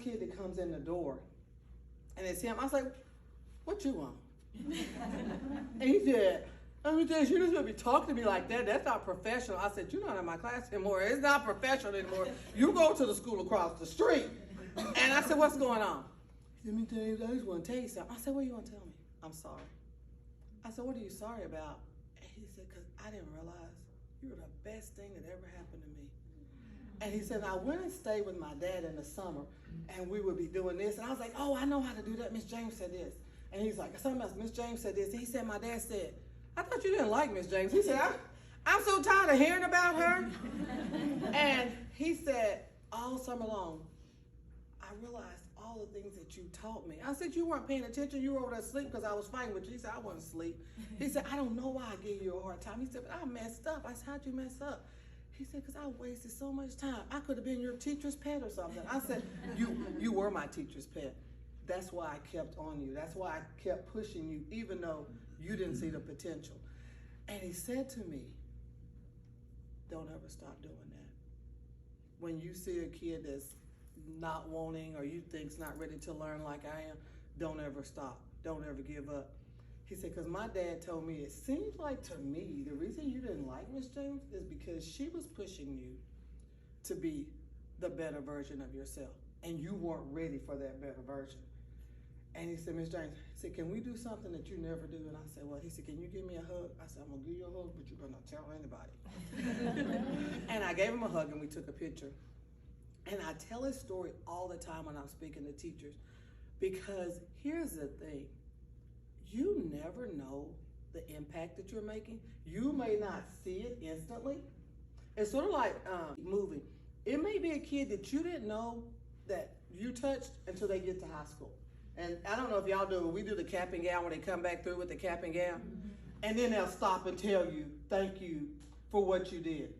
kid that comes in the door, and it's him. I was like, what you want? And he said, let me tell you, you're just going to be talking to me like that. That's not professional. I said, you're not in my class anymore. It's not professional anymore. You go to the school across the street. And I said, what's going on? He said, let me tell you, I just want to tell you something. I said, what do you want to tell me? I'm sorry. I said, what are you sorry about? And he said, because I didn't realize you were the best thing that ever happened to me. And he said, I went and stayed with my dad in the summer, and we would be doing this. And I was like, oh, I know how to do that. Miss James said this. And he's like, something else. Miss James said this. And he said, my dad said, I thought you didn't like Miss James. He said, I'm so tired of hearing about her. And he said, all summer long, I realized all the things that you taught me. I said, you weren't paying attention. You were over there asleep because I was fighting with you. He said, I wasn't asleep. He said, I don't know why I gave you a hard time. He said, but I messed up. I said, how'd you mess up? He said, because I wasted so much time. I could have been your teacher's pet or something. I said, you were my teacher's pet. That's why I kept on you. That's why I kept pushing you, even though you didn't see the potential. And he said to me, don't ever stop doing that. When you see a kid that's not wanting or you think's not ready to learn like I am, don't ever stop. Don't ever give up. He said, because my dad told me, it seems like to me, the reason you didn't like Miss James is because she was pushing you to be the better version of yourself. And you weren't ready for that better version. And he said, Miss James, he said, can we do something that you never do? And I said, well, he said, can you give me a hug? I said, I'm gonna give you a hug, but you're gonna tell anybody. And I gave him a hug and we took a picture. And I tell this story all the time when I'm speaking to teachers, because here's the thing. You never know the impact that you're making. You may not see it instantly. It's sort of like moving. It may be a kid that you didn't know that you touched until they get to high school. And I don't know if y'all do, but we do the cap and gown when they come back through with the cap and gown. And then they'll stop and tell you, thank you for what you did.